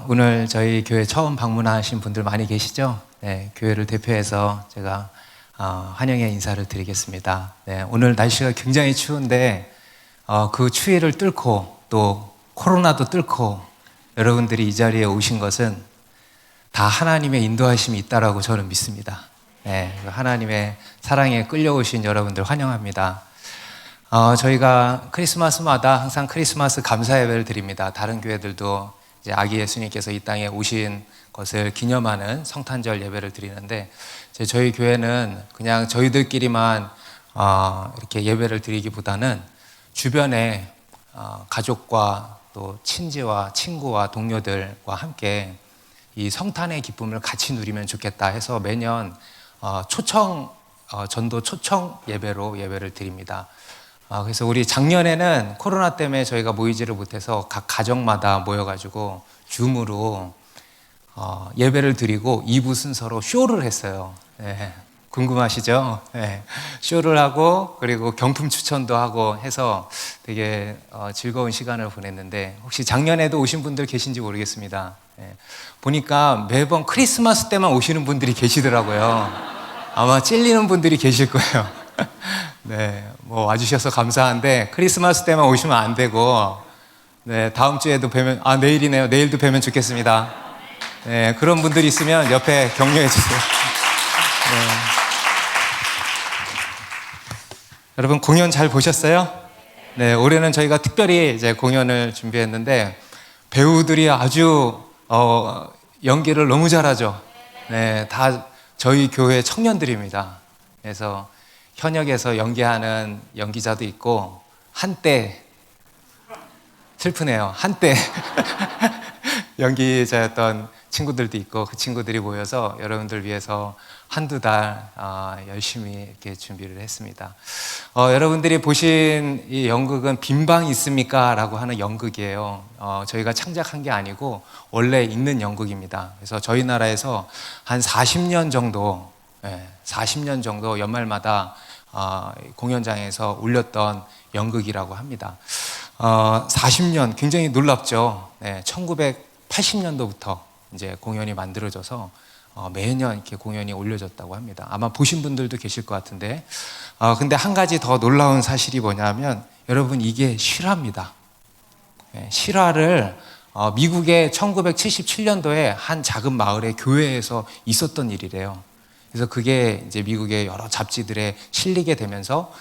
오늘 저희 교회 처음 방문하신 분들 많이 계시죠? 네, 교회를 대표해서 제가 환영의 인사를 드리겠습니다. 네, 오늘 날씨가 굉장히 추운데 그 추위를 뚫고 또 코로나도 뚫고 여러분들이 이 자리에 오신 것은 다 하나님의 인도하심이 있다라고 저는 믿습니다. 네, 하나님의 사랑에 끌려오신 여러분들 환영합니다. 저희가 크리스마스마다 항상 크리스마스 감사 예배를 드립니다. 다른 교회들도 이제 아기 예수님께서 이 땅에 오신 것을 기념하는 성탄절 예배를 드리는데 저희 교회는 그냥 저희들끼리만 이렇게 예배를 드리기보다는 주변에 가족과 또 친지와 친구와 동료들과 함께 이 성탄의 기쁨을 같이 누리면 좋겠다 해서 매년 전도 초청 예배로 예배를 드립니다. 그래서 우리 작년에는 코로나 때문에 저희가 모이지를 못해서 각 가정마다 모여가지고 줌으로 예배를 드리고 2부 순서로 쇼를 했어요. 네, 궁금하시죠? 네, 쇼를 하고 그리고 경품 추천도 하고 해서 되게 즐거운 시간을 보냈는데 혹시 작년에도 오신 분들 계신지 모르겠습니다. 네, 보니까 매번 크리스마스 때만 오시는 분들이 계시더라고요. 아마 찔리는 분들이 계실 거예요. 네, 뭐 와주셔서 감사한데 크리스마스 때만 오시면 안 되고, 네, 다음 주에도 뵈면 내일이네요. 내일도 뵈면 좋겠습니다. 네, 그런 분들이 있으면 옆에 격려해 주세요. 네. 여러분 공연 잘 보셨어요? 네, 올해는 저희가 특별히 이제 공연을 준비했는데 배우들이 아주 연기를 너무 잘하죠. 네, 다 저희 교회 청년들입니다. 그래서 현역에서 연기하는 연기자도 있고 한때 슬프네요. 한때 연기자였던 친구들도 있고 그 친구들이 모여서 여러분들 위해서 한두 달 열심히 이렇게 준비를 했습니다. 여러분들이 보신 이 연극은 빈방이 있습니까? 라고 하는 연극이에요. 저희가 창작한 게 아니고 원래 있는 연극입니다. 그래서 저희 나라에서 한 40년 정도 40년 정도 연말마다 공연장에서 울렸던 연극이라고 합니다. 40년 굉장히 놀랍죠. 1980년도부터 이제 공연이 만들어져서 매년 이렇게 공연이 올려졌다고 합니다. 아마 보신 분들도 계실 것 같은데, 근데 한 가지 더 놀라운 사실이 뭐냐면 여러분 이게 실화입니다. 실화를 미국의 1977년도에 한 작은 마을의 교회에서 있었던 일이래요. 그래서 그게 이제 미국의 여러 잡지들에 실리게 되면서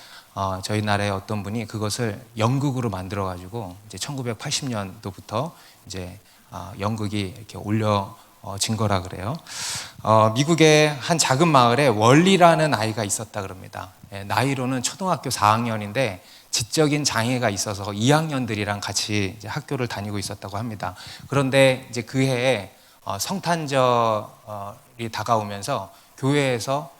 저희 나라의 어떤 분이 그것을 연극으로 만들어가지고 이제 1980년도부터 이제 연극이 이렇게 올려진 거라 그래요. 미국의 한 작은 마을에 월리라는 아이가 있었다 그럽니다. 나이로는 초등학교 4학년인데 지적인 장애가 있어서 2학년들이랑 같이 이제 학교를 다니고 있었다고 합니다. 그런데 이제 그 해에 성탄절이 다가오면서 교회에서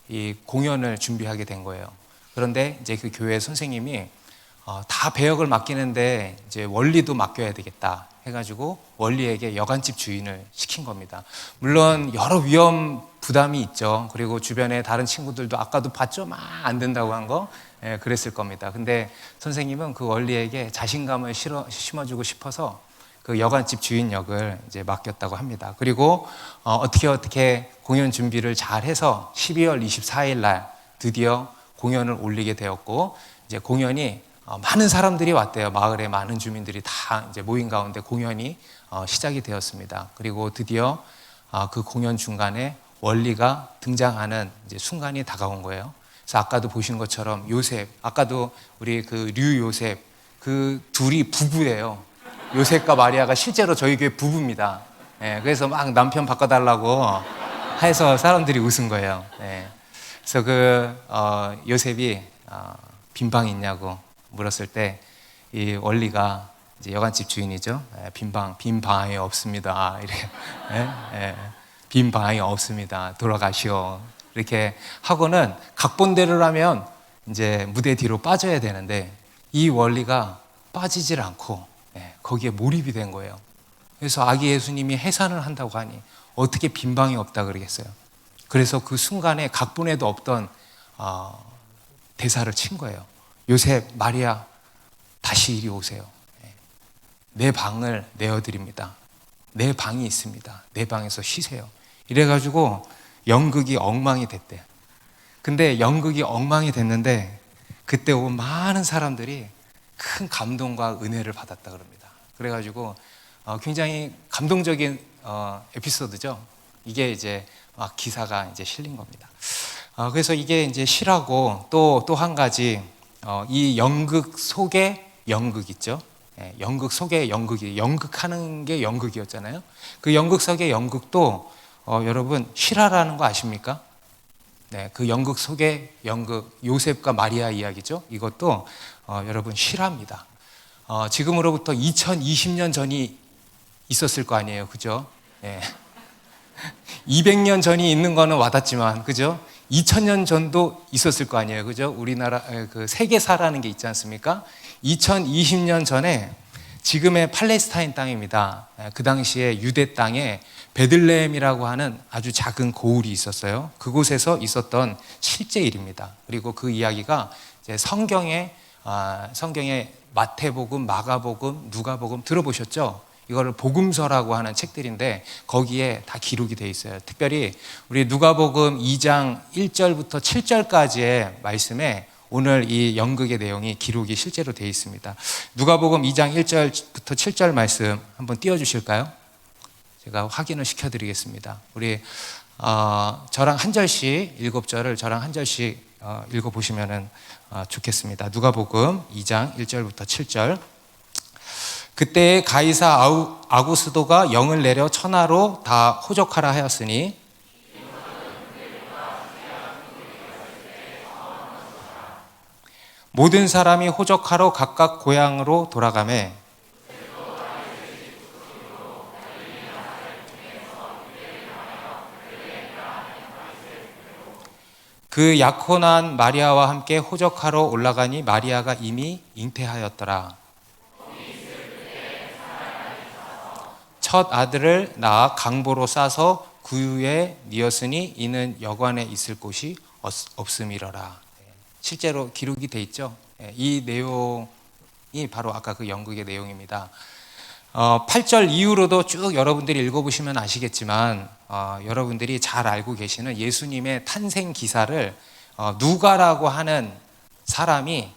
이 공연을 준비하게 된 거예요. 그런데 이제 그 교회 선생님이 다 배역을 맡기는데 이제 원리도 맡겨야 되겠다 해가지고 원리에게 여관집 주인을 시킨 겁니다. 물론 여러 위험 부담이 있죠. 그리고 주변에 다른 친구들도 아까도 봤죠? 막 안 된다고 한 거 그랬을 겁니다. 근데 선생님은 그 원리에게 자신감을 심어주고 싶어서 그 여관집 주인 역을 이제 맡겼다고 합니다. 그리고 어떻게 공연 준비를 잘 해서 12월 24일 날 드디어 공연을 올리게 되었고, 이제 공연이 많은 사람들이 왔대요. 마을에 많은 주민들이 다 이제 모인 가운데 공연이 시작이 되었습니다. 그리고 드디어 그 공연 중간에 원리가 등장하는 이제 순간이 다가온 거예요. 그래서 아까도 보신 것처럼 요셉, 아까도 우리 그 류 요셉, 그 둘이 부부예요. 요셉과 마리아가 실제로 저희 교회 부부입니다. 그래서 막 남편 바꿔달라고 해서 사람들이 웃은 거예요. 그래서 요셉이 빈 방 있냐고 물었을 때 이 원리가 이제 여관집 주인이죠. 빈 방이 없습니다. 이래. 빈 방이 없습니다. 돌아가시오. 이렇게 하고는 각본대로라면 이제 무대 뒤로 빠져야 되는데 이 원리가 빠지질 않고 거기에 몰입이 된 거예요. 그래서 아기 예수님이 해산을 한다고 하니 어떻게 빈 방이 없다 그러겠어요. 그래서 그 순간에 각본에도 없던 대사를 친 거예요. 요셉, 마리아 다시 이리 오세요. 내 방을 내어드립니다. 내 방이 있습니다. 내 방에서 쉬세요. 이래가지고 연극이 엉망이 됐대. 근데 연극이 엉망이 됐는데 그때 온 많은 사람들이 큰 감동과 은혜를 받았다 그럽니다. 그래가지고 굉장히 감동적인 에피소드죠. 이게 이제 기사가 이제 실린 겁니다. 그래서 이게 이제 시라고 또 한 가지 이 연극 속에 연극 있죠. 연극 속에 연극이 연극하는 게 연극이었잖아요. 그 연극 속의 연극도 여러분 실화라는 거 아십니까? 네, 그 연극 속의 연극 요셉과 마리아 이야기죠. 이것도 여러분 실화입니다. 지금으로부터 2020년 전이 있었을 거 아니에요, 그죠? 네. 200년 전이 있는 거는 와닿지만, 그죠? 2000년 전도 있었을 거 아니에요, 그죠? 우리나라 그 세계사라는 게 있지 않습니까? 2020년 전에 지금의 팔레스타인 땅입니다. 그 당시에 유대 땅에 베들레헴이라고 하는 아주 작은 고을이 있었어요. 그곳에서 있었던 실제 일입니다. 그리고 그 이야기가 이제 성경에 마태복음, 마가복음, 누가복음 들어보셨죠? 이거를 복음서라고 하는 책들인데 거기에 다 기록이 되어 있어요. 특별히 우리 누가복음 2장 1절부터 7절까지의 말씀에 오늘 이 연극의 내용이 기록이 실제로 되어 있습니다. 누가복음 2장 1절부터 7절 말씀 한번 띄워주실까요? 제가 확인을 시켜드리겠습니다. 우리 저랑 한 절씩 7절을 저랑 한 절씩 읽어보시면 좋겠습니다. 누가복음 2장 1절부터 7절. 그때 가이사 아구스도가 영을 내려 천하로 다 호적하라 하였으니 모든 사람이 호적하러 각각 고향으로 돌아가매 그 약혼한 마리아와 함께 호적하러 올라가니 마리아가 이미 잉태하였더라. 첫 아들을 낳아 강보로 싸서 구유에 뉘었으니 이는 여관에 있을 곳이 없음이러라. 실제로 기록이 돼 있죠. 이 내용이 바로 아까 그 연극의 내용입니다. 8절 이후로도 쭉 여러분들이 읽어보시면 아시겠지만 여러분들이 잘 알고 계시는 예수님의 탄생 기사를 누가라고 하는 사람이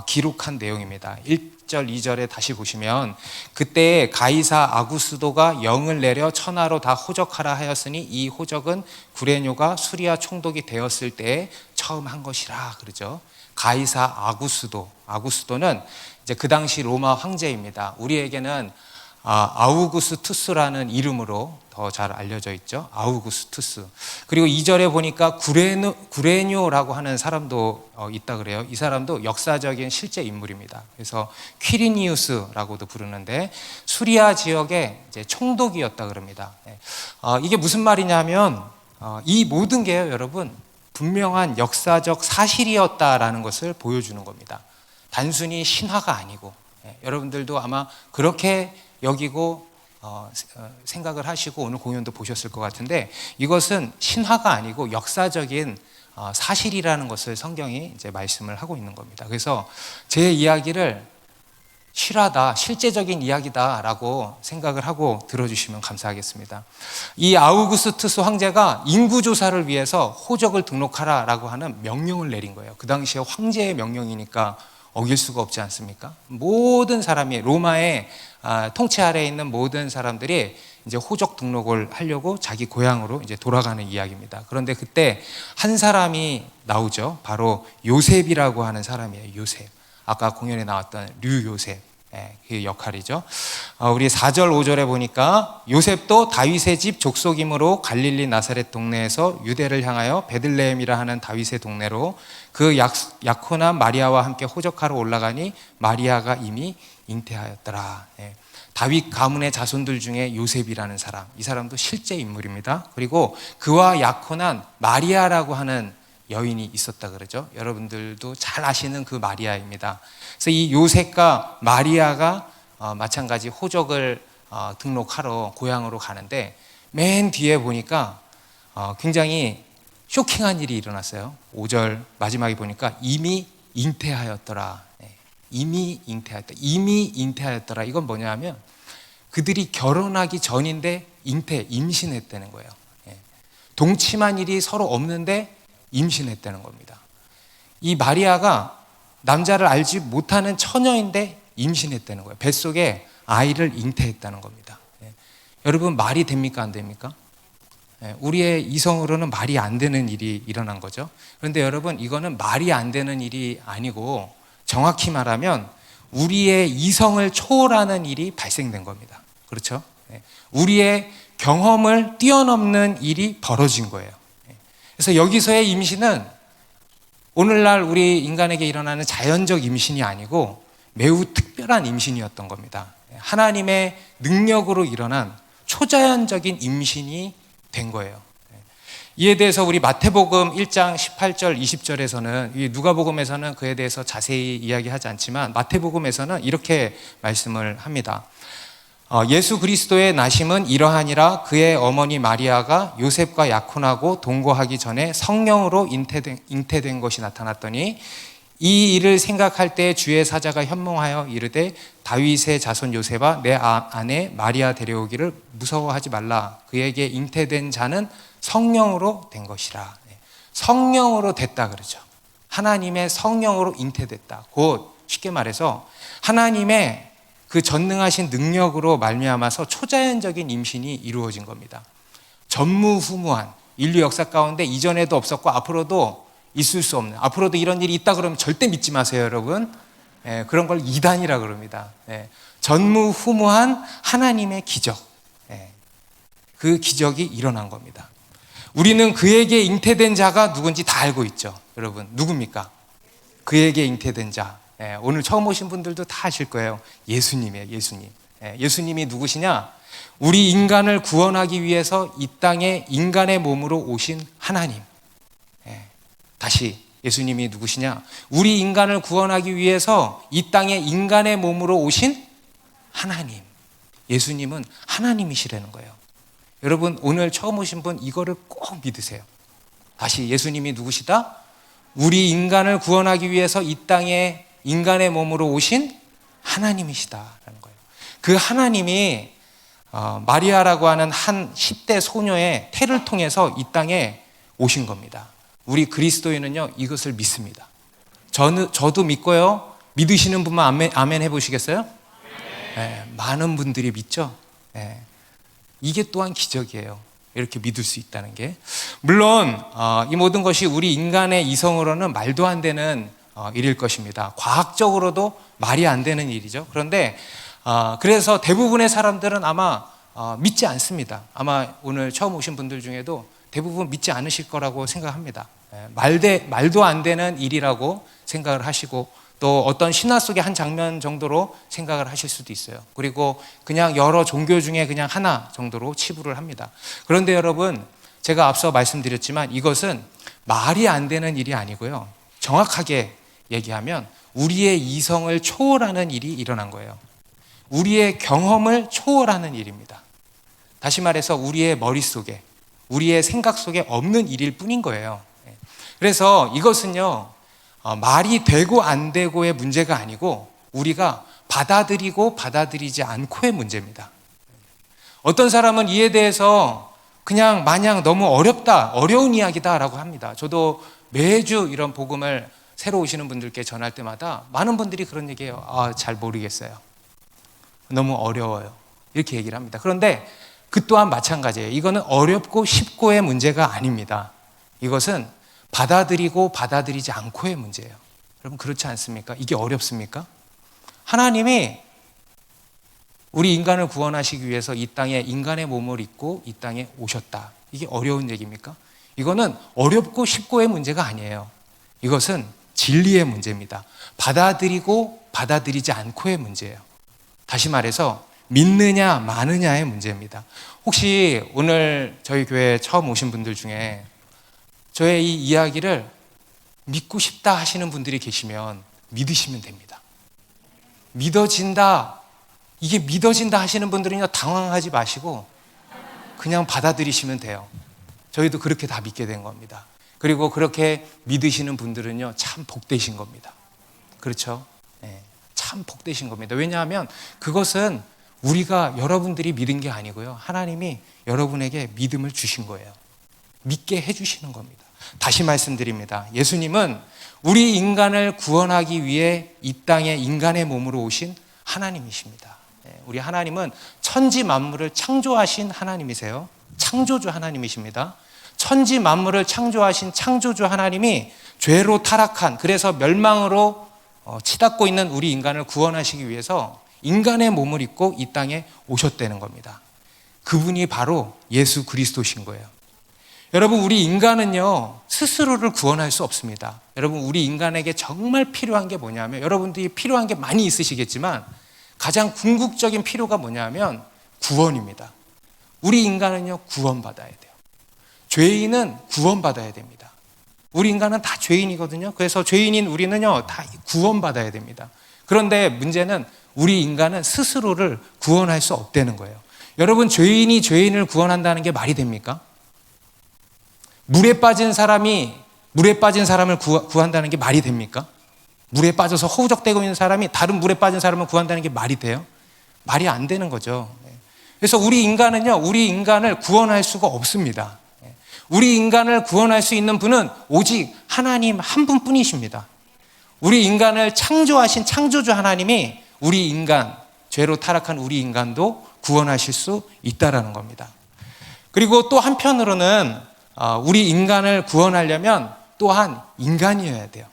기록한 내용입니다. 1절, 2절에 다시 보시면 그때 가이사 아구스도가 영을 내려 천하로 다 호적하라 하였으니 이 호적은 구레뇨가 수리아 총독이 되었을 때에 처음 한 것이라 그러죠. 가이사 아구스도는 이제 그 당시 로마 황제입니다. 우리에게는 아우구스투스라는 이름으로 더 잘 알려져 있죠. 아우구스투스. 그리고 2절에 보니까 구레뇨라고 하는 사람도 있다 그래요. 이 사람도 역사적인 실제 인물입니다. 그래서 퀴리니우스라고도 부르는데 수리아 지역의 이제 총독이었다 그럽니다. 이게 무슨 말이냐면 이 모든 게요, 여러분 분명한 역사적 사실이었다라는 것을 보여주는 겁니다. 단순히 신화가 아니고 여러분들도 아마 그렇게 여기고 생각을 하시고 오늘 공연도 보셨을 것 같은데 이것은 신화가 아니고 역사적인 사실이라는 것을 성경이 이제 말씀을 하고 있는 겁니다. 그래서 제 이야기를 실화다, 실제적인 이야기다라고 생각을 하고 들어주시면 감사하겠습니다. 이 아우구스투스 황제가 인구조사를 위해서 호적을 등록하라라고 하는 명령을 내린 거예요. 그 당시에 황제의 명령이니까 어길 수가 없지 않습니까? 모든 사람이 로마의 통치 아래에 있는 모든 사람들이 이제 호적 등록을 하려고 자기 고향으로 이제 돌아가는 이야기입니다. 그런데 그때 한 사람이 나오죠. 바로 요셉이라고 하는 사람이에요. 요셉. 아까 공연에 나왔던 류요셉. 그 역할이죠. 우리 4절 5절에 보니까 요셉도 다윗의 집 족속이므로 갈릴리 나사렛 동네에서 유대를 향하여 베들레헴이라 하는 다윗의 동네로 그 약혼한 마리아와 함께 호적하러 올라가니 마리아가 이미 잉태하였더라. 다윗 가문의 자손들 중에 요셉이라는 사람, 이 사람도 실제 인물입니다. 그리고 그와 약혼한 마리아라고 하는 여인이 있었다 그러죠. 여러분들도 잘 아시는 그 마리아입니다. 그래서 이 요셉과 마리아가 마찬가지 호적을 등록하러 고향으로 가는데 맨 뒤에 보니까 굉장히 쇼킹한 일이 일어났어요. 5절 마지막에 보니까 이미 잉태하였더라. 이미 잉태하였다. 이미 잉태하였더라. 이건 뭐냐 하면 그들이 결혼하기 전인데 임신했다는 거예요. 동침한 일이 서로 없는데 임신했다는 겁니다. 이 마리아가 남자를 알지 못하는 처녀인데 임신했다는 거예요. 뱃속에 아이를 잉태했다는 겁니다. 여러분, 말이 됩니까? 안 됩니까? 우리의 이성으로는 말이 안 되는 일이 일어난 거죠. 그런데 여러분, 이거는 말이 안 되는 일이 아니고 정확히 말하면 우리의 이성을 초월하는 일이 발생된 겁니다. 그렇죠? 우리의 경험을 뛰어넘는 일이 벌어진 거예요. 그래서 여기서의 임신은 오늘날 우리 인간에게 일어나는 자연적 임신이 아니고 매우 특별한 임신이었던 겁니다. 하나님의 능력으로 일어난 초자연적인 임신이 된 거예요. 이에 대해서 우리 마태복음 1장 18절 20절에서는, 누가복음에서는 그에 대해서 자세히 이야기하지 않지만 마태복음에서는 이렇게 말씀을 합니다. 예수 그리스도의 나심은 이러하니라. 그의 어머니 마리아가 요셉과 약혼하고 동거하기 전에 성령으로 잉태된 것이 나타났더니 이 일을 생각할 때 주의 사자가 현몽하여 이르되 다윗의 자손 요셉아, 내 아내 마리아 데려오기를 무서워하지 말라. 그에게 잉태된 자는 성령으로 된 것이라. 성령으로 됐다 그러죠. 하나님의 성령으로 잉태됐다. 곧 쉽게 말해서 하나님의 그 전능하신 능력으로 말미암아서 초자연적인 임신이 이루어진 겁니다. 전무후무한 인류 역사 가운데 이전에도 없었고 앞으로도 있을 수 없는, 앞으로도 이런 일이 있다 그러면 절대 믿지 마세요, 여러분. 그런 걸 이단이라 그럽니다. 전무후무한 하나님의 기적, 그 기적이 일어난 겁니다. 우리는 그에게 잉태된 자가 누군지 다 알고 있죠. 여러분, 누굽니까? 그에게 잉태된 자, 오늘 처음 오신 분들도 다 아실 거예요. 예수님이에요. 예수님. 예수님이 누구시냐? 우리 인간을 구원하기 위해서 이 땅에 인간의 몸으로 오신 하나님. 다시, 예수님이 누구시냐? 우리 인간을 구원하기 위해서 이 땅에 인간의 몸으로 오신 하나님. 예수님은 하나님이시라는 거예요. 여러분, 오늘 처음 오신 분 이거를 꼭 믿으세요. 다시, 예수님이 누구시다? 우리 인간을 구원하기 위해서 이 땅에 인간의 몸으로 오신 하나님이시다라는 거예요. 그 하나님이 마리아라고 하는 한 10대 소녀의 태를 통해서 이 땅에 오신 겁니다. 우리 그리스도인은요, 이것을 믿습니다. 저도 믿고요. 믿으시는 분만 아멘 해보시겠어요? 많은 분들이 믿죠. 이게 또한 기적이에요. 이렇게 믿을 수 있다는 게. 물론 이 모든 것이 우리 인간의 이성으로는 말도 안 되는 일일 것입니다. 과학적으로도 말이 안 되는 일이죠. 그런데 그래서 대부분의 사람들은 아마 믿지 않습니다. 아마 오늘 처음 오신 분들 중에도 대부분 믿지 않으실 거라고 생각합니다. 말도 안 되는 일이라고 생각을 하시고, 또 어떤 신화 속의 한 장면 정도로 생각을 하실 수도 있어요. 그리고 그냥 여러 종교 중에 그냥 하나 정도로 치부를 합니다. 그런데 여러분, 제가 앞서 말씀드렸지만 이것은 말이 안 되는 일이 아니고요. 정확하게 얘기하면 우리의 이성을 초월하는 일이 일어난 거예요. 우리의 경험을 초월하는 일입니다. 다시 말해서 우리의 머릿속에, 우리의 생각 속에 없는 일일 뿐인 거예요. 그래서 이것은요, 말이 되고 안 되고의 문제가 아니고 우리가 받아들이고 받아들이지 않고의 문제입니다. 어떤 사람은 이에 대해서 그냥 마냥 너무 어려운 이야기다라고 합니다. 저도 매주 이런 복음을 새로 오시는 분들께 전할 때마다 많은 분들이 그런 얘기해요. 잘 모르겠어요. 너무 어려워요. 이렇게 얘기를 합니다. 그런데 그 또한 마찬가지예요. 이거는 어렵고 쉽고의 문제가 아닙니다. 이것은 받아들이고 받아들이지 않고의 문제예요. 여러분, 그렇지 않습니까? 이게 어렵습니까? 하나님이 우리 인간을 구원하시기 위해서 이 땅에 인간의 몸을 입고 이 땅에 오셨다. 이게 어려운 얘기입니까? 이거는 어렵고 쉽고의 문제가 아니에요. 이것은 진리의 문제입니다. 받아들이고 받아들이지 않고의 문제예요. 다시 말해서 믿느냐 마느냐의 문제입니다. 혹시 오늘 저희 교회에 처음 오신 분들 중에 저의 이 이야기를 믿고 싶다 하시는 분들이 계시면 믿으시면 됩니다. 믿어진다, 이게 믿어진다 하시는 분들은요, 당황하지 마시고 그냥 받아들이시면 돼요. 저희도 그렇게 다 믿게 된 겁니다. 그리고 그렇게 믿으시는 분들은요, 참 복되신 겁니다. 그렇죠? 참 복되신 겁니다. 왜냐하면 그것은 우리가 여러분들이 믿은 게 아니고요. 하나님이 여러분에게 믿음을 주신 거예요. 믿게 해주시는 겁니다. 다시 말씀드립니다. 예수님은 우리 인간을 구원하기 위해 이 땅에 인간의 몸으로 오신 하나님이십니다. 우리 하나님은 천지 만물을 창조하신 하나님이세요. 창조주 하나님이십니다. 천지 만물을 창조하신 창조주 하나님이 죄로 타락한, 그래서 멸망으로 치닫고 있는 우리 인간을 구원하시기 위해서 인간의 몸을 입고 이 땅에 오셨다는 겁니다. 그분이 바로 예수 그리스도신 거예요. 여러분, 우리 인간은요 스스로를 구원할 수 없습니다. 여러분, 우리 인간에게 정말 필요한 게 뭐냐면, 여러분들이 필요한 게 많이 있으시겠지만 가장 궁극적인 필요가 뭐냐면 구원입니다. 우리 인간은요 구원받아야 돼요. 죄인은 구원받아야 됩니다. 우리 인간은 다 죄인이거든요. 그래서 죄인인 우리는요 다 구원받아야 됩니다. 그런데 문제는 우리 인간은 스스로를 구원할 수 없다는 거예요. 여러분, 죄인이 죄인을 구원한다는 게 말이 됩니까? 물에 빠진 사람이 물에 빠진 사람을 구한다는 게 말이 됩니까? 물에 빠져서 허우적대고 있는 사람이 다른 물에 빠진 사람을 구한다는 게 말이 돼요? 말이 안 되는 거죠. 그래서 우리 인간은요, 우리 인간을 구원할 수가 없습니다. 우리 인간을 구원할 수 있는 분은 오직 하나님 한 분뿐이십니다. 우리 인간을 창조하신 창조주 하나님이 우리 인간, 죄로 타락한 우리 인간도 구원하실 수 있다라는 겁니다. 그리고 또 한편으로는 우리 인간을 구원하려면 또한 인간이어야 돼요.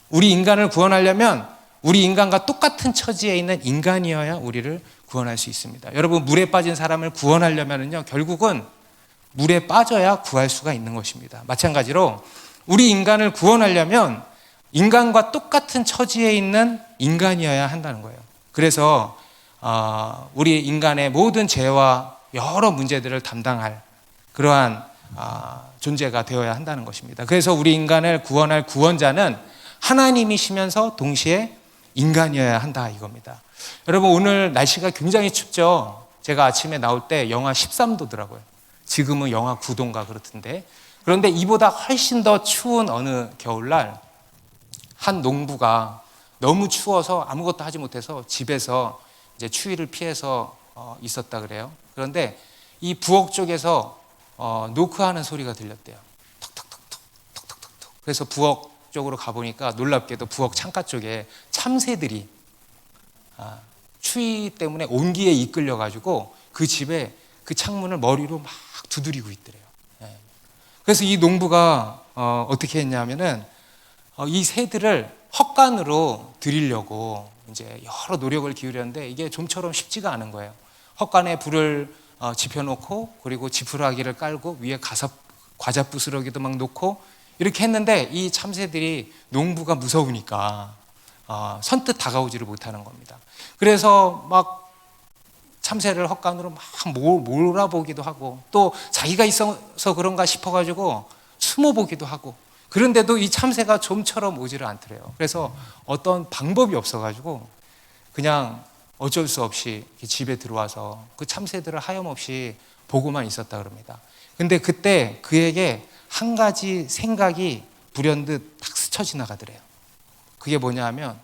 우리 인간을 구원하려면 우리 인간과 똑같은 처지에 있는 인간이어야 우리를 구원할 수 있습니다. 여러분, 물에 빠진 사람을 구원하려면요 결국은 물에 빠져야 구할 수가 있는 것입니다. 마찬가지로 우리 인간을 구원하려면 인간과 똑같은 처지에 있는 인간이어야 한다는 거예요. 그래서 우리 인간의 모든 죄와 여러 문제들을 담당할 그러한 존재가 되어야 한다는 것입니다. 그래서 우리 인간을 구원할 구원자는 하나님이시면서 동시에 인간이어야 한다 이겁니다. 여러분, 오늘 날씨가 굉장히 춥죠. 제가 아침에 나올 때 영하 13도더라고요. 지금은 영하 9도인가 그렇던데, 그런데 이보다 훨씬 더 추운 어느 겨울날 한 농부가 너무 추워서 아무것도 하지 못해서 집에서 이제 추위를 피해서 있었다 그래요. 그런데 이 부엌 쪽에서 노크하는 소리가 들렸대요. 톡톡톡톡 톡톡톡톡. 그래서 부엌 쪽으로 가보니까 놀랍게도 부엌 창가 쪽에 참새들이 추위 때문에 온기에 이끌려가지고 그 집에 그 창문을 머리로 막 두드리고 있더래요. 그래서 이 농부가 어떻게 했냐면은 이 새들을 헛간으로 들이려고 이제 여러 노력을 기울였는데 이게 좀처럼 쉽지가 않은 거예요. 헛간에 불을 지펴놓고 그리고 지푸라기를 깔고 위에 과자 부스러기도 막 놓고 이렇게 했는데 이 참새들이 농부가 무서우니까 선뜻 다가오지를 못하는 겁니다. 그래서 막 참새를 헛간으로 막 몰아보기도 하고 또 자기가 있어서 그런가 싶어가지고 숨어보기도 하고, 그런데도 이 참새가 좀처럼 오지를 않더래요. 그래서 어떤 방법이 없어가지고 그냥 어쩔 수 없이 집에 들어와서 그 참새들을 하염없이 보고만 있었다 그럽니다. 근데 그때 그에게 한 가지 생각이 불현듯 탁 스쳐 지나가더래요. 그게 뭐냐 하면,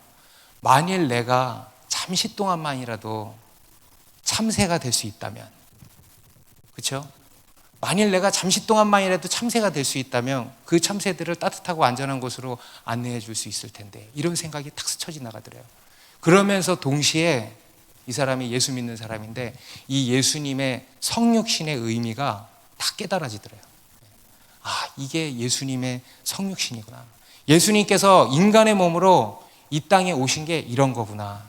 만일 내가 잠시 동안만이라도 참새가 될 수 있다면, 그렇죠? 만일 내가 잠시 동안만이라도 참새가 될 수 있다면 그 참새들을 따뜻하고 안전한 곳으로 안내해 줄 수 있을 텐데, 이런 생각이 탁 스쳐 지나가더래요. 그러면서 동시에 이 사람이 예수 믿는 사람인데 이 예수님의 성육신의 의미가 다 깨달아지더래요. 이게 예수님의 성육신이구나. 예수님께서 인간의 몸으로 이 땅에 오신 게 이런 거구나.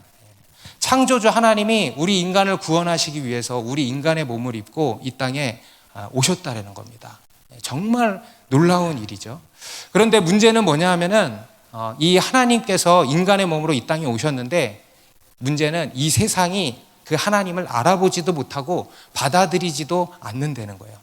창조주 하나님이 우리 인간을 구원하시기 위해서 우리 인간의 몸을 입고 이 땅에 오셨다라는 겁니다. 정말 놀라운 일이죠. 그런데 문제는 뭐냐 하면은 이 하나님께서 인간의 몸으로 이 땅에 오셨는데, 문제는 이 세상이 그 하나님을 알아보지도 못하고 받아들이지도 않는다는 거예요.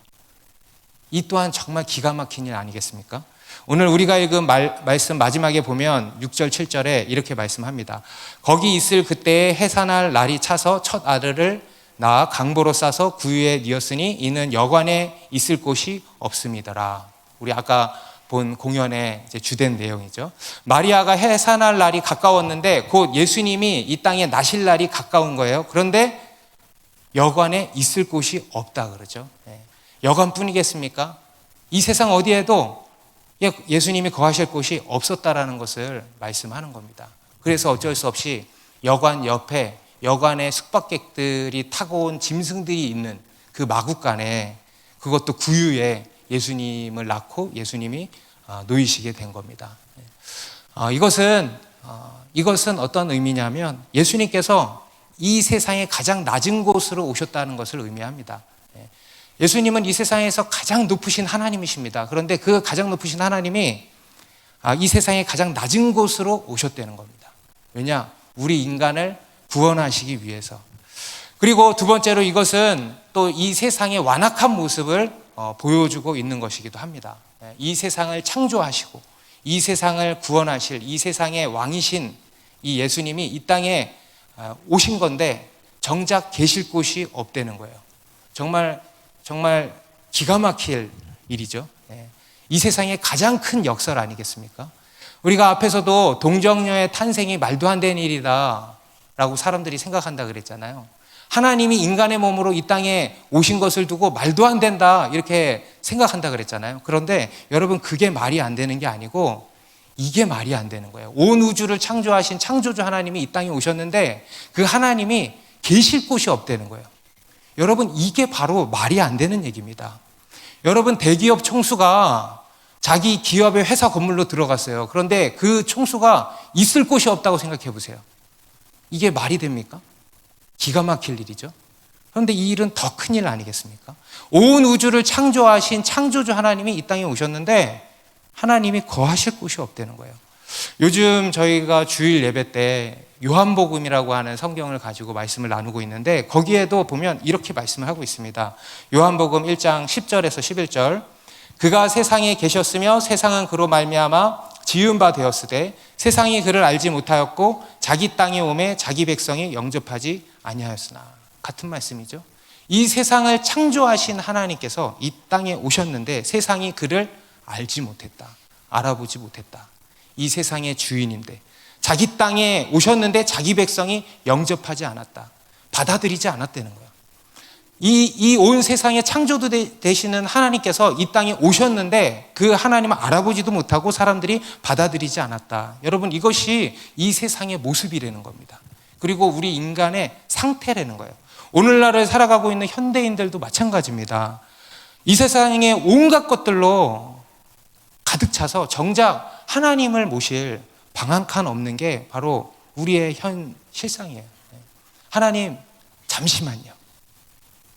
이 또한 정말 기가 막힌 일 아니겠습니까? 오늘 우리가 읽은 말씀 마지막에 보면 6절 7절에 이렇게 말씀합니다. 거기 있을 그때에 해산할 날이 차서 첫 아들을 낳아 강보로 싸서 구유에 뉘었으니 이는 여관에 있을 곳이 없음이더라. 우리 아까 본 공연의 이제 주된 내용이죠. 마리아가 해산할 날이 가까웠는데 곧 예수님이 이 땅에 나실 날이 가까운 거예요. 그런데 여관에 있을 곳이 없다 그러죠. 여관뿐이겠습니까? 이 세상 어디에도 예수님이 거하실 곳이 없었다라는 것을 말씀하는 겁니다. 그래서 어쩔 수 없이 여관 옆에 여관의 숙박객들이 타고 온 짐승들이 있는 그 마구간에, 그것도 구유에 예수님을 낳고 예수님이 놓이시게 된 겁니다. 이것은 어떤 의미냐면 예수님께서 이 세상의 가장 낮은 곳으로 오셨다는 것을 의미합니다. 예수님은 이 세상에서 가장 높으신 하나님이십니다. 그런데 그 가장 높으신 하나님이 이 세상의 가장 낮은 곳으로 오셨다는 겁니다. 왜냐? 우리 인간을 구원하시기 위해서. 그리고 두 번째로 이것은 또 이 세상의 완악한 모습을 보여주고 있는 것이기도 합니다. 이 세상을 창조하시고 이 세상을 구원하실 이 세상의 왕이신 이 예수님이 이 땅에 오신 건데 정작 계실 곳이 없다는 거예요. 정말 기가 막힐 일이죠. 이 세상의 가장 큰 역설 아니겠습니까? 우리가 앞에서도 동정녀의 탄생이 말도 안 되는 일이다 라고 사람들이 생각한다 그랬잖아요. 하나님이 인간의 몸으로 이 땅에 오신 것을 두고 말도 안 된다 이렇게 생각한다 그랬잖아요. 그런데 여러분, 그게 말이 안 되는 게 아니고 이게 말이 안 되는 거예요. 온 우주를 창조하신 창조주 하나님이 이 땅에 오셨는데 그 하나님이 계실 곳이 없다는 거예요. 여러분, 이게 바로 말이 안 되는 얘기입니다. 여러분, 대기업 총수가 자기 기업의 회사 건물로 들어갔어요. 그런데 그 총수가 있을 곳이 없다고 생각해 보세요. 이게 말이 됩니까? 기가 막힐 일이죠. 그런데 이 일은 더 큰 일 아니겠습니까? 온 우주를 창조하신 창조주 하나님이 이 땅에 오셨는데 하나님이 거하실 곳이 없다는 거예요. 요즘 저희가 주일 예배 때 요한복음이라고 하는 성경을 가지고 말씀을 나누고 있는데 거기에도 보면 이렇게 말씀을 하고 있습니다. 요한복음 1장 10절에서 11절. 그가 세상에 계셨으며 세상은 그로 말미암아 지은 바 되었으되 세상이 그를 알지 못하였고 자기 땅에 오매 자기 백성이 영접하지 아니하였으나. 같은 말씀이죠. 이 세상을 창조하신 하나님께서 이 땅에 오셨는데 세상이 그를 알지 못했다, 알아보지 못했다. 이 세상의 주인인데 자기 땅에 오셨는데 자기 백성이 영접하지 않았다, 받아들이지 않았다는 거예요. 이 온 세상의 창조도 되시는 하나님께서 이 땅에 오셨는데 그 하나님을 알아보지도 못하고 사람들이 받아들이지 않았다. 여러분, 이것이 이 세상의 모습이라는 겁니다. 그리고 우리 인간의 상태라는 거예요. 오늘날을 살아가고 있는 현대인들도 마찬가지입니다. 이 세상의 온갖 것들로 가득 차서 정작 하나님을 모실 방 한 칸 없는 게 바로 우리의 현 실상이에요. 하나님, 잠시만요.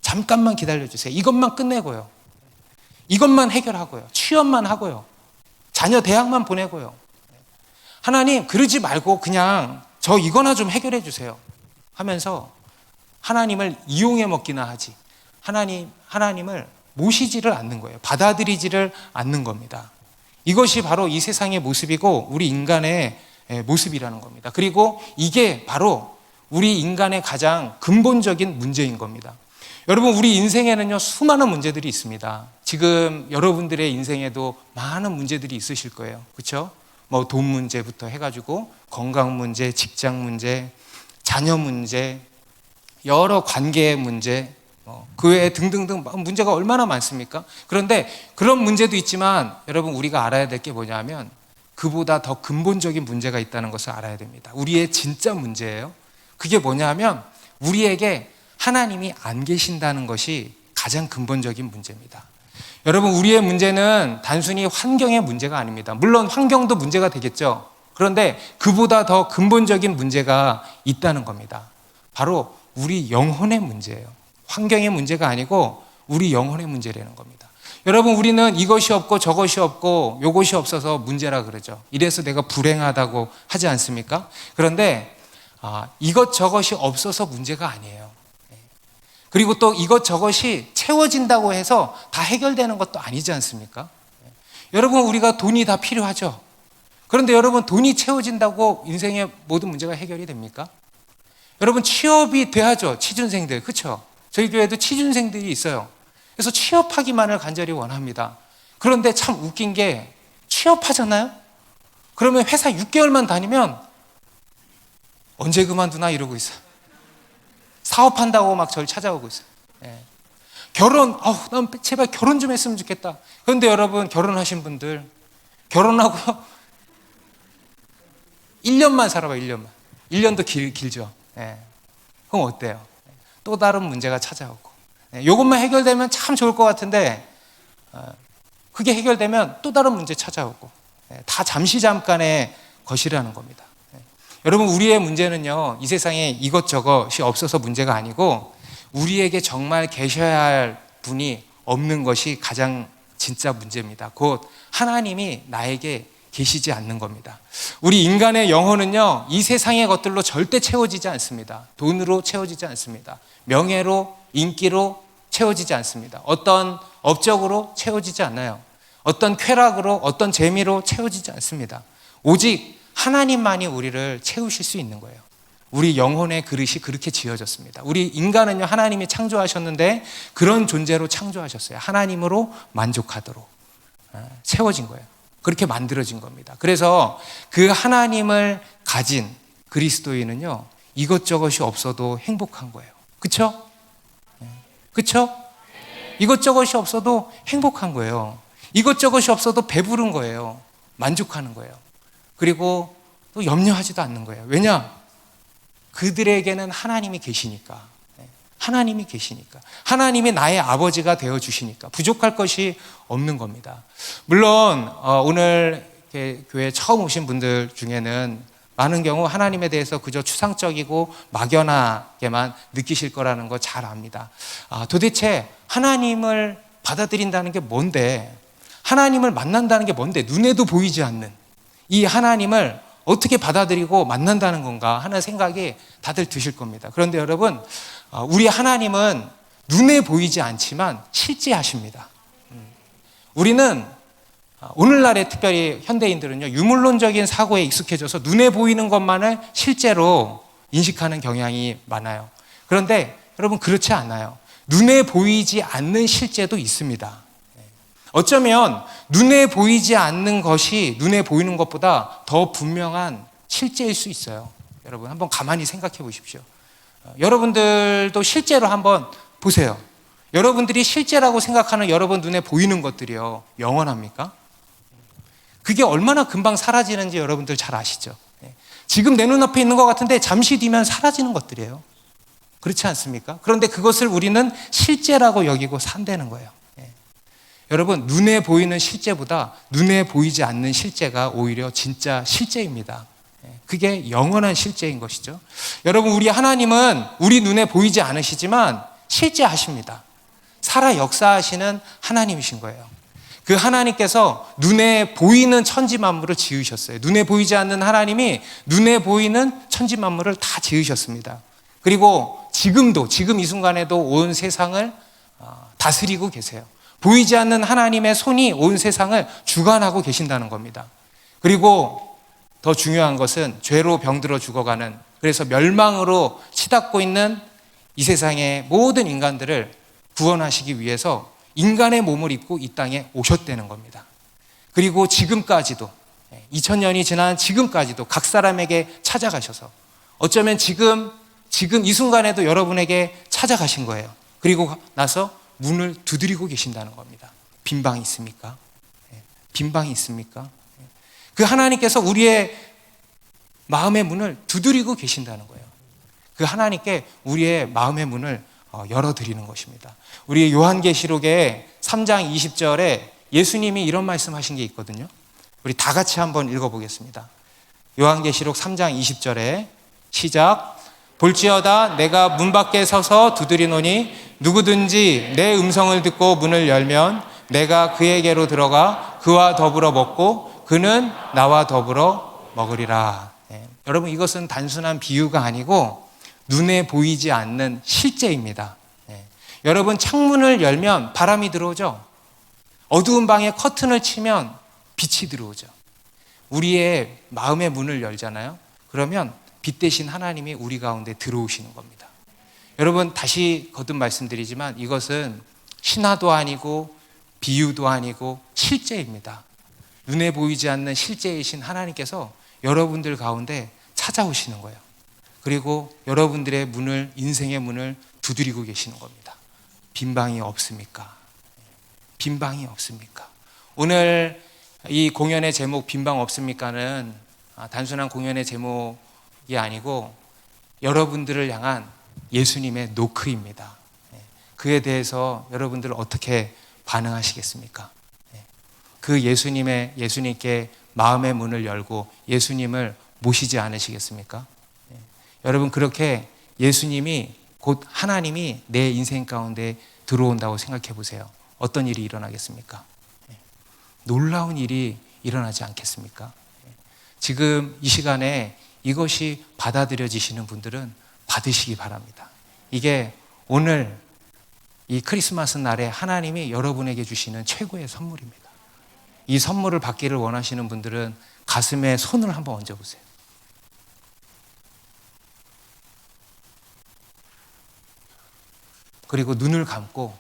잠깐만 기다려주세요. 이것만 끝내고요. 이것만 해결하고요. 취업만 하고요. 자녀 대학만 보내고요. 하나님, 그러지 말고 그냥 저 이거나 좀 해결해 주세요 하면서 하나님을 이용해 먹기나 하지 하나님을 모시지를 않는 거예요. 받아들이지를 않는 겁니다. 이것이 바로 이 세상의 모습이고 우리 인간의 모습이라는 겁니다. 그리고 이게 바로 우리 인간의 가장 근본적인 문제인 겁니다. 여러분, 우리 인생에는요 수많은 문제들이 있습니다. 지금 여러분들의 인생에도 많은 문제들이 있으실 거예요. 그렇죠? 뭐 돈 문제부터 해가지고 건강 문제, 직장 문제, 자녀 문제, 여러 관계의 문제, 그 외에 등등등 문제가 얼마나 많습니까? 그런데 그런 문제도 있지만 여러분, 우리가 알아야 될 게 뭐냐면 그보다 더 근본적인 문제가 있다는 것을 알아야 됩니다. 우리의 진짜 문제예요. 그게 뭐냐면 우리에게 하나님이 안 계신다는 것이 가장 근본적인 문제입니다. 여러분, 우리의 문제는 단순히 환경의 문제가 아닙니다. 물론 환경도 문제가 되겠죠. 그런데 그보다 더 근본적인 문제가 있다는 겁니다. 바로 우리 영혼의 문제예요. 환경의 문제가 아니고 우리 영혼의 문제라는 겁니다. 여러분, 우리는 이것이 없고 저것이 없고 요것이 없어서 문제라 그러죠. 이래서 내가 불행하다고 하지 않습니까? 그런데 이것저것이 없어서 문제가 아니에요. 그리고 또 이것저것이 채워진다고 해서 다 해결되는 것도 아니지 않습니까? 여러분, 우리가 돈이 다 필요하죠. 그런데 여러분, 돈이 채워진다고 인생의 모든 문제가 해결이 됩니까? 여러분, 취업이 돼야죠. 취준생들, 그렇죠? 저희 교회도 취준생들이 있어요. 그래서 취업하기만을 간절히 원합니다. 그런데 참 웃긴 게 취업하잖아요. 그러면 회사 6개월만 다니면 언제 그만두나 이러고 있어요. 사업한다고 막 저를 찾아오고 있어요. 예. 결혼, 난 제발 결혼 좀 했으면 좋겠다. 그런데 여러분, 결혼하신 분들 결혼하고 1년만 살아봐요. 1년만. 1년도 길죠. 예. 그럼 어때요? 또 다른 문제가 찾아오고. 이것만 해결되면 참 좋을 것 같은데 그게 해결되면 또 다른 문제 찾아오고. 다 잠깐의 것이라는 겁니다. 여러분, 우리의 문제는요, 이 세상에 이것저것이 없어서 문제가 아니고 우리에게 정말 계셔야 할 분이 없는 것이 가장 진짜 문제입니다. 곧 하나님이 나에게 계시지 않는 겁니다. 우리 인간의 영혼은요, 이 세상의 것들로 절대 채워지지 않습니다. 돈으로 채워지지 않습니다. 명예로, 인기로 채워지지 않습니다. 어떤 업적으로 채워지지 않아요. 어떤 쾌락으로, 어떤 재미로 채워지지 않습니다. 오직 하나님만이 우리를 채우실 수 있는 거예요. 우리 영혼의 그릇이 그렇게 지어졌습니다. 우리 인간은요, 하나님이 창조하셨는데 그런 존재로 창조하셨어요. 하나님으로 만족하도록 채워진 거예요. 그렇게 만들어진 겁니다. 그래서 그 하나님을 가진 그리스도인은요, 이것저것이 없어도 행복한 거예요. 그렇죠? 그렇죠? 이것저것이 없어도 행복한 거예요. 이것저것이 없어도 배부른 거예요. 만족하는 거예요. 그리고 또 염려하지도 않는 거예요. 왜냐? 그들에게는 하나님이 계시니까. 하나님이 계시니까. 하나님이 나의 아버지가 되어주시니까. 부족할 것이 없는 겁니다. 물론 오늘 교회 처음 오신 분들 중에는 많은 경우 하나님에 대해서 그저 추상적이고 막연하게만 느끼실 거라는 거 잘 압니다. 도대체 하나님을 받아들인다는 게 뭔데, 하나님을 만난다는 게 뭔데, 눈에도 보이지 않는 이 하나님을 어떻게 받아들이고 만난다는 건가 하는 생각이 다들 드실 겁니다. 그런데 여러분, 우리 하나님은 눈에 보이지 않지만 실제하십니다. 우리는 오늘날의 특별히 현대인들은요, 유물론적인 사고에 익숙해져서 눈에 보이는 것만을 실제로 인식하는 경향이 많아요. 그런데 여러분, 그렇지 않아요. 눈에 보이지 않는 실제도 있습니다. 어쩌면 눈에 보이지 않는 것이 눈에 보이는 것보다 더 분명한 실제일 수 있어요. 여러분, 한번 가만히 생각해 보십시오. 여러분들도 실제로 한번 보세요. 여러분들이 실제라고 생각하는 여러분 눈에 보이는 것들이요, 영원합니까? 그게 얼마나 금방 사라지는지 여러분들 잘 아시죠? 지금 내 눈앞에 있는 것 같은데 잠시 뒤면 사라지는 것들이에요. 그렇지 않습니까? 그런데 그것을 우리는 실제라고 여기고 산다는 거예요. 여러분, 눈에 보이는 실제보다 눈에 보이지 않는 실제가 오히려 진짜 실제입니다. 그게 영원한 실제인 것이죠. 여러분, 우리 하나님은 우리 눈에 보이지 않으시지만 실제하십니다. 살아 역사하시는 하나님이신 거예요. 그 하나님께서 눈에 보이는 천지 만물을 지으셨어요. 눈에 보이지 않는 하나님이 눈에 보이는 천지 만물을 다 지으셨습니다. 그리고 지금도, 지금 이 순간에도 온 세상을 다스리고 계세요. 보이지 않는 하나님의 손이 온 세상을 주관하고 계신다는 겁니다. 그리고 더 중요한 것은 죄로 병들어 죽어가는, 그래서 멸망으로 치닫고 있는 이 세상의 모든 인간들을 구원하시기 위해서 인간의 몸을 입고 이 땅에 오셨다는 겁니다. 그리고 지금까지도, 2000년이 지난 지금까지도 각 사람에게 찾아가셔서 어쩌면 지금 이 순간에도 여러분에게 찾아가신 거예요. 그리고 나서 문을 두드리고 계신다는 겁니다. 빈 방이 있습니까? 빈 방이 있습니까? 그 하나님께서 우리의 마음의 문을 두드리고 계신다는 거예요. 그 하나님께 우리의 마음의 문을 열어드리는 것입니다. 우리 요한계시록의 3장 20절에 예수님이 이런 말씀하신 게 있거든요. 우리 다 같이 한번 읽어보겠습니다. 요한계시록 3장 20절에 시작. 볼지어다 내가 문 밖에 서서 두드리노니 누구든지 내 음성을 듣고 문을 열면 내가 그에게로 들어가 그와 더불어 먹고 그는 나와 더불어 먹으리라. 여러분, 이것은 단순한 비유가 아니고 눈에 보이지 않는 실제입니다. 여러분, 창문을 열면 바람이 들어오죠. 어두운 방에 커튼을 치면 빛이 들어오죠. 우리의 마음의 문을 열잖아요. 그러면 빛 대신 하나님이 우리 가운데 들어오시는 겁니다. 여러분, 다시 거듭 말씀드리지만 이것은 신화도 아니고 비유도 아니고 실제입니다. 눈에 보이지 않는 실제이신 하나님께서 여러분들 가운데 찾아오시는 거예요. 그리고 여러분들의 문을, 인생의 문을 두드리고 계시는 겁니다. 빈 방이 없습니까? 빈 방이 없습니까? 오늘 이 공연의 제목 빈 방 없습니까는 단순한 공연의 제목이 아니고 여러분들을 향한 예수님의 노크입니다. 그에 대해서 여러분들 어떻게 반응하시겠습니까? 그 예수님께 마음의 문을 열고 예수님을 모시지 않으시겠습니까? 여러분, 그렇게 예수님이 곧 하나님이 내 인생 가운데 들어온다고 생각해 보세요. 어떤 일이 일어나겠습니까? 놀라운 일이 일어나지 않겠습니까? 지금 이 시간에 이것이 받아들여지시는 분들은 받으시기 바랍니다. 이게 오늘 이 크리스마스 날에 하나님이 여러분에게 주시는 최고의 선물입니다. 이 선물을 받기를 원하시는 분들은 가슴에 손을 한번 얹어보세요. 그리고 눈을 감고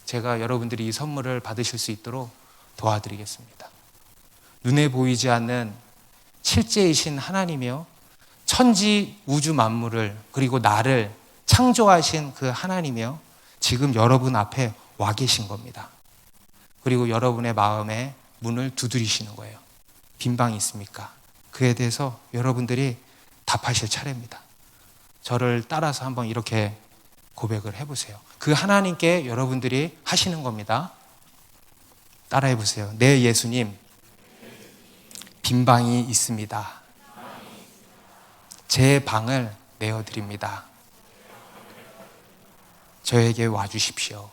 제가 여러분들이 이 선물을 받으실 수 있도록 도와드리겠습니다. 눈에 보이지 않는 실제이신 하나님이요, 천지 우주 만물을 그리고 나를 창조하신 그 하나님이요, 지금 여러분 앞에 와 계신 겁니다. 그리고 여러분의 마음에 문을 두드리시는 거예요. 빈 방이 있습니까? 그에 대해서 여러분들이 답하실 차례입니다. 저를 따라서 한번 이렇게 고백을 해보세요. 그 하나님께 여러분들이 하시는 겁니다. 따라해 보세요. 네, 예수님, 빈 방이 있습니다. 제 방을 내어드립니다. 저에게 와주십시오.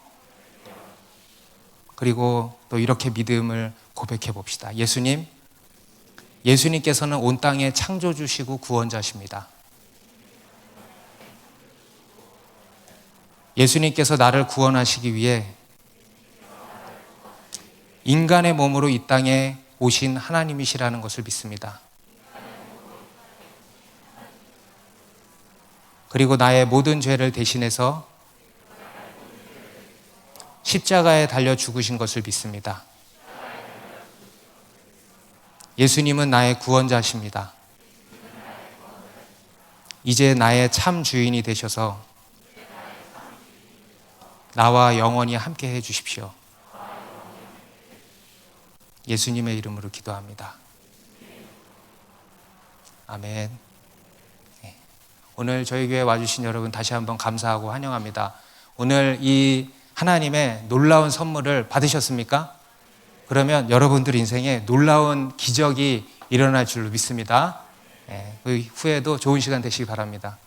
그리고 또 이렇게 믿음을 고백해 봅시다. 예수님께서는 온 땅의 창조주시고 구원자십니다. 예수님께서 나를 구원하시기 위해 인간의 몸으로 이 땅에 오신 하나님이시라는 것을 믿습니다. 그리고 나의 모든 죄를 대신해서 십자가에 달려 죽으신 것을 믿습니다. 예수님은 나의 구원자십니다. 이제 나의 참 주인이 되셔서 나와 영원히 함께 해 주십시오. 예수님의 이름으로 기도합니다. 아멘. 오늘 저희 교회에 와주신 여러분 다시 한번 감사하고 환영합니다. 오늘 이 하나님의 놀라운 선물을 받으셨습니까? 그러면 여러분들 인생에 놀라운 기적이 일어날 줄로 믿습니다. 그 후에도 좋은 시간 되시기 바랍니다.